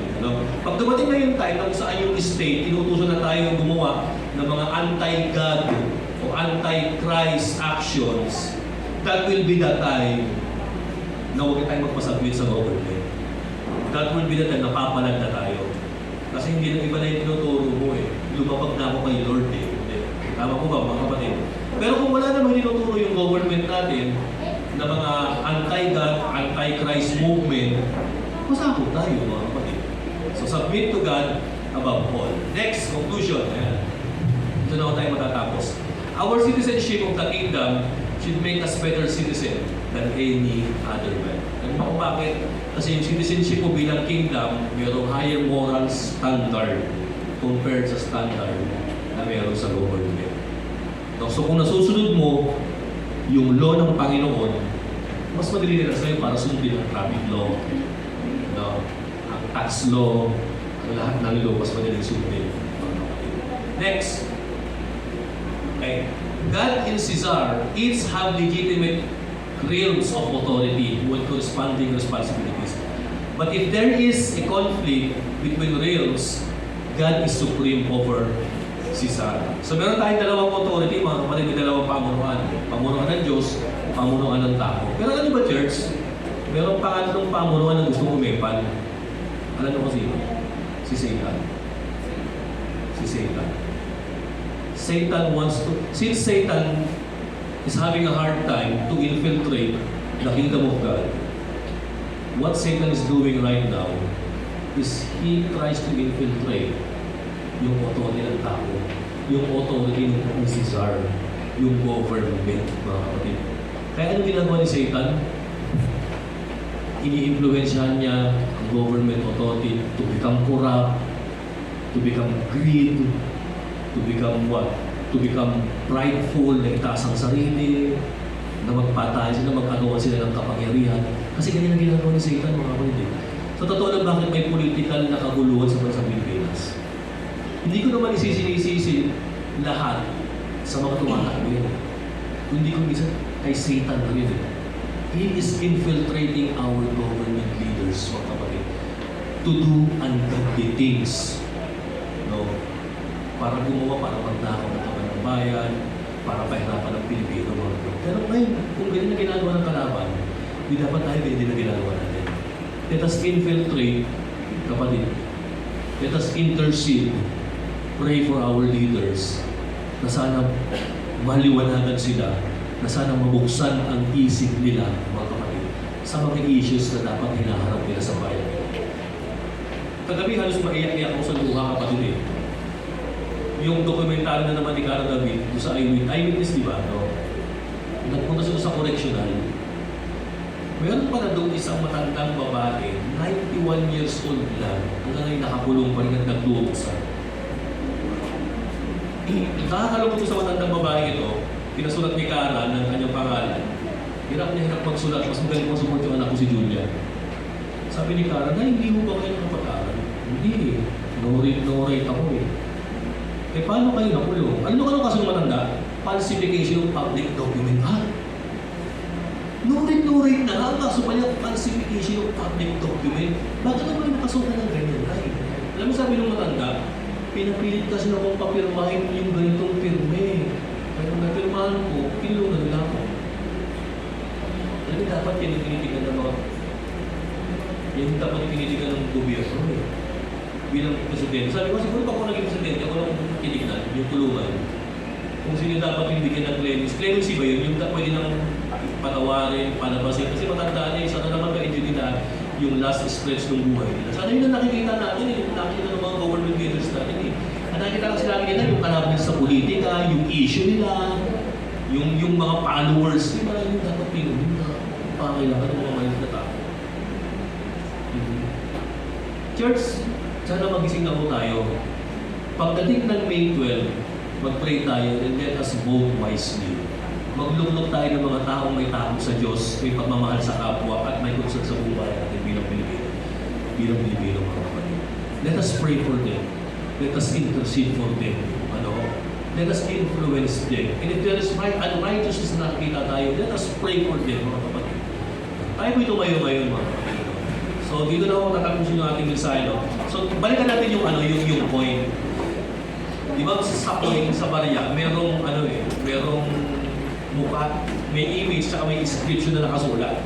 Pag dumating na yung time na kung saan yung state, inutusan na tayo gumawa ng mga anti-God o anti-Christ actions, that will be the time na huwag tayong magpasabit sa government. That will be the time na papalag na tayo. Kasi hindi na iba na yung tinuturo mo Lumapag na ako kay Lord Tama po ba, mga kapatid? Pero kung wala naman tinuturo yung government natin na mga anti-God, anti-Christ movement, masakot tayo, mga kapatid. So submit to God above all. Next, conclusion. Ito na tayo matatapos. Our citizenship of the kingdom should make us better citizen than any other man. Alam mo kung bakit? Kasi yung citizenship mo bilang kingdom, mayroong higher moral standard compared sa standard na mayroon sa government. So kung nasusunod mo yung law ng Panginoon, mas madali na sa'yo para sundin ang traffic law, ang tax law, ang lahat ng law, mas madali sundin. Next. Okay. God and Caesar each have legitimate realms of authority with corresponding responsibilities. But if there is a conflict between realms, God is supreme over Caesar. So meron tayong dalawang authority, mga kapatid, may dalawang pamunuan. Pamunuan ng Diyos, pamunuan ng tao. Pero ano ba, church? Meron pangatlong pamunuan na gusto umepal. Alam mo kasi, si Satan. Si Satan. Satan wants to, since Satan is having a hard time to infiltrate the kingdom of God, what Satan is doing right now is he tries to infiltrate yung authority ng tao, yung authority ng Caesar, yung government, mga kapatid. Kaya ano ginagawa ni Satan? Ini-influensyahan niya ang government authority to become corrupt, to become greed, to become what? To become prideful, na itaas ang sarili, na magpatay sila, mag-agawan sila ng kapangyarihan. Kasi ganyan ang ginagawa ni Satan, mga kapatid. So, totoo lang bakit may political na kaguluhan sa bansang Pilipinas. Hindi ko naman isinisisi lahat sa mga tumatakbo. Kundi kung isa kay Satan na rin. He is infiltrating our government leaders, mga kapatid, to do ungodly things. No? Para gumawa, para magnakaw ng kaban ng bayan, para pahirapan ng Pilipino. Pero ngayon, kung ganyan na ginagawa ng kalaban, hindi dapat tayo ganyan na ginagawa natin. Let us infiltrate, kapatid. Let us intercede, pray for our leaders, na sana maliwanagan sila, na sana mabuksan ang isip nila, mga kapatid, sa mga issues na dapat hinaharap nila sa bayan. Kagabi halos maiyak-iyak ako sa luha, kapatid eh. Yung dokumentaryo na naman ni Cara David, doon sa Eyewitness, di ba? No? Nagpunta sila sa correctional. Meron pa na doon isang matandang babae, 91 years old lang, hanggang ngayon nakakulong pa rin at nagluuksan. Nakakalungkot ko sa matandang babae ito, pinasulat ni Cara ng kanyang pangalan. Hirap na hirap magsulat, mas magaling mo support yung anak ko si Julia. Sabi ni Cara, na hindi mo ba kayo nakapag-aral? Hindi eh. No rate ako eh. Eh paano kayo nakulong? Ano kaso ng matanda? Falsification of public document. Ha? No rate na nga. Ang kaso pa niya, falsification of public document. Bakit naman nakasukan ng ganyan? Ay, alam mo sabi ng matanda, pinapilit kasi na kung papirmahin yung ganitong pirme. Kaya kung napirmahan ko, kinulong na nila ako. Alam mo, dapat yan yung tinitigan ng mga... Yan dapat yung tinitigan ng gobyerno eh. Bilang presidente. Sabi ko, siguro pa ako naging presidente, ako lang tinignan, yung tulungan. Kung sino dapat yung bigyan ng clemency. Clemency ba yun? Yung pwede nang patawarin, panabasin. Kasi matandaan niya, sana naman ka-engineer nila yung last stretch ng buhay nila. Sana yun ang nakikita natin, yung nakikita ng mga government leaders natin eh. Ang nakikita kasi natin nila, yung kalaban sa politika, yung issue nila, yung mga followers nila, yung dapat pinunin na pangailangan ng mga maliit na tao. Church, sana magising na po tayo. Pagdating ng May 12, mag-pray tayo and let us vote wisely. Magluklok tayo ng mga taong may takot sa Diyos, may pagmamahal sa kapwa at may concern sa buhay natin bilang Pilipino. Bilang Pilipino, mga kapatid. Let us pray for them. Let us intercede for them. Let us influence them. And if there is unrighteousness na nakikita tayo, let us pray for them, mga kapatid. Tayo po ito ngayon, mga kapatid. So dito na ako tatapusin yung ating mensahe. So balikan natin yung point. Di ba sa point sa barya, merong merong mukha, may image, saka may inscription na nakasulat.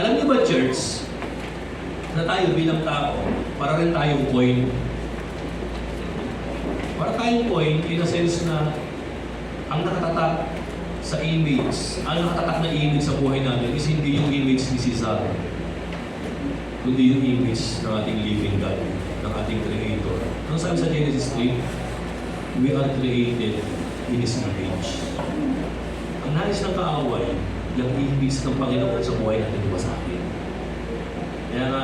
Alam niyo ba, church, na tayo bilang tao, para rin tayong point. Para tayong point in a sense na ang nakatatak sa image, ang nakatatak na image sa buhay natin is hindi yung image ni Caesar, kundi yung image ng ating living God, ng ating Creator. Ano sabi sa Genesis 3? We are created in His image. Ang nais ng kaaway, yung image ng Panginoon sa buhay natin diba sa atin. Kaya nga,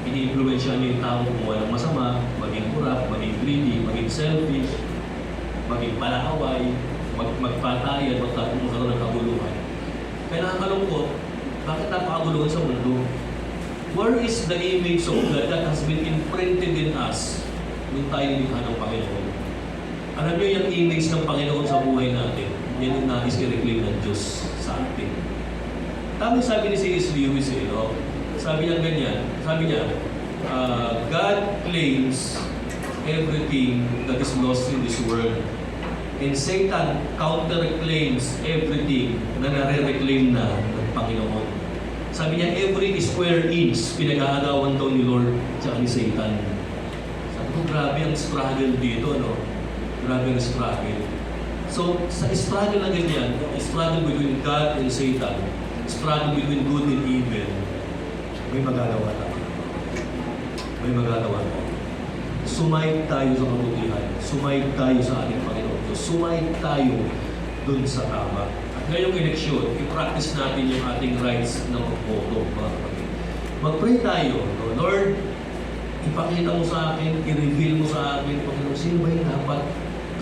ini-influensya niyo yung taong kumuha ng masama, maging kurap, maging greedy, maging selfish, maging palakaway, magpatayan, magkaroon ng kaguluhan. Kaya nakakalungkot, bakit napakaguluhan sa mundo? Where is the image of God that has been imprinted in us nung tayo nilikha ng Panginoon? Alam niyo yung image ng Panginoon sa buhay natin, yan yung nais i-reclaim ng Diyos sa atin. Tama sabi ni C.S. Lewis sabi niya ganyan, sabi niya, God claims everything that is lost in this world. And Satan counterclaims everything na nare-reclaim na ng Panginoon. Sabi niya, every square inch pinag-aagawan daw ni Lord at ni Satan. Sabi ko, grabe ang struggle dito, no? Grabe ang struggle. So, sa struggle na ganyan, struggle between God and Satan, struggle between good and evil, may magagawa tayo. May magagawa tayo. Sumayad tayo sa kabutihan. Sumayad tayo sa ating Panginoon. Sumayad tayo dun sa tama. At ngayong eleksyon, i-practice natin yung ating rights ng boto, mga kapatid. Mag-pray tayo. Lord, ipakita mo sa akin, i-reveal mo sa akin, Panginoon, sino ba yung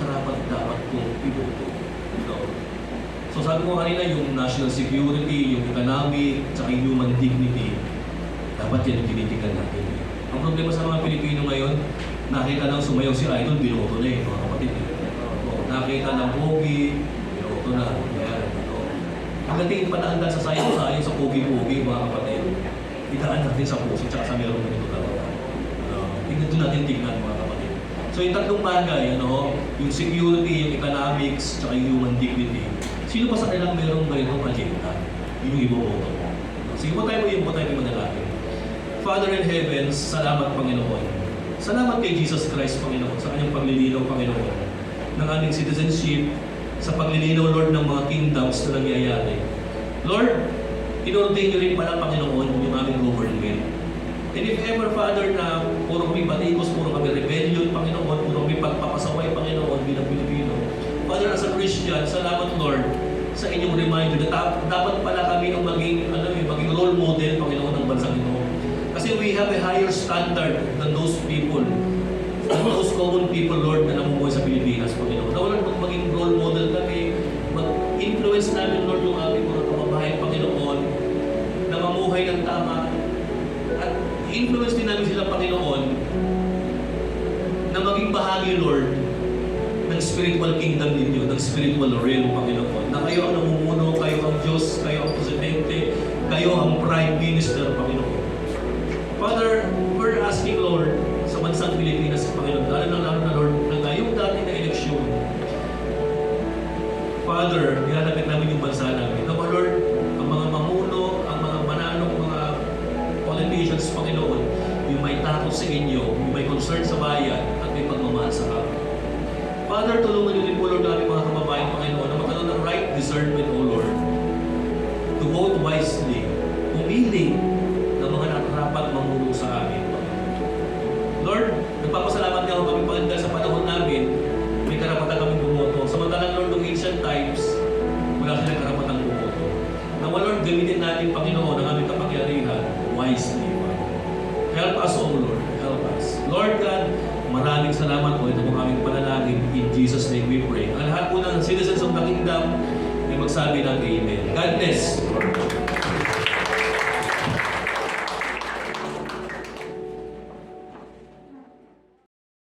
karapat-dapat kong iboto? So sabi ko kanina, yung national security, yung economic, at yung human dignity, dapat yan tinitigan natin. Ang problema sa mga Pilipino ngayon, nakita ng sumayaw si Idol, binoto na mga kapatid. Nakita ng Pogi, binoto na. Yan. Pagdating pa na sa sayo-sayo, sa pugi-pugi, mga kapatid, idaan natin sa puso, tsaka sa meron ganito talaga. Tignan doon natin tignan, mga kapatid. So yung tatlong bagay, yung security, yung economics, tsaka yung human dignity, sino pa sa kanilang merong ganitong agenda? Yun yung iboboto. Sige po tayo manalangin. Father in heaven, salamat Panginoon. Salamat kay Jesus Christ, Panginoon, sa kanyang paglilinaw, Panginoon, ng aming citizenship, sa paglilinaw, Lord, ng mga kingdoms na nangyayari. Lord, in-ordain niyo rin pala, Panginoon, yung aming government. And if ever, Father, na puro kami batikos, puro kami rebellion, Panginoon, puro kami pagpapasaway, Panginoon, bilang Pilipino. Father, as a Christian, salamat, Lord, sa inyong reminder na dapat pala kami ang maging role model, Panginoon, ng bansang ito. Kasi we have a higher standard than those people, than those common people, Lord, na namumuhay sa Pilipinas, Panginoon. Na walang maging role model kami, mag-influence namin, Lord, yung aming mga kababayan, Panginoon, na mamuhay ng tama. At influence din namin sila, Panginoon, na maging bahagi, Lord, ng spiritual kingdom ninyo, ng spiritual realm, Panginoon. Na kayo ang namumuno, kayo ang Diyos, kayo ang Presidente, kayo ang Prime Minister, Panginoon. Father, we're asking, Lord, sa bansang Pilipinas, Panginoon, lalo na, Lord, na ngayong dati na eleksyon, Father, nilalapit namin yung bansa namin. Nawa, Lord, ang mga mamuno, ang mga mananong, mga politicians, Panginoon, yung may takot sa inyo, yung may concern sa bayan, at may pagmamahal sa kapwa. Father, tulungan niyo rin po, Lord, namin mga kababayan, Panginoon, na magkaroon ng right discernment, O Lord, to vote wisely, pumili ng mga nakarapat mamuno sa amin, Panginoon. Lord, nagpapasalamat niya ako kami, Panginoon, dahil sa panahon namin, may karapatan kami bumoto. Samantalang, Lord, noong ancient times, wala silang karapatan bumoto. Nawa, Lord, gamitin natin, Panginoon, ang aming kapangyarihan wisely, Panginoon. Help us, O Lord. Help us. Lord God, maraming salamat po. Ito po aming panalangin. In Jesus' name we pray. Ang lahat po ng citizens of the kingdom ay magsabi ng Amen. God bless.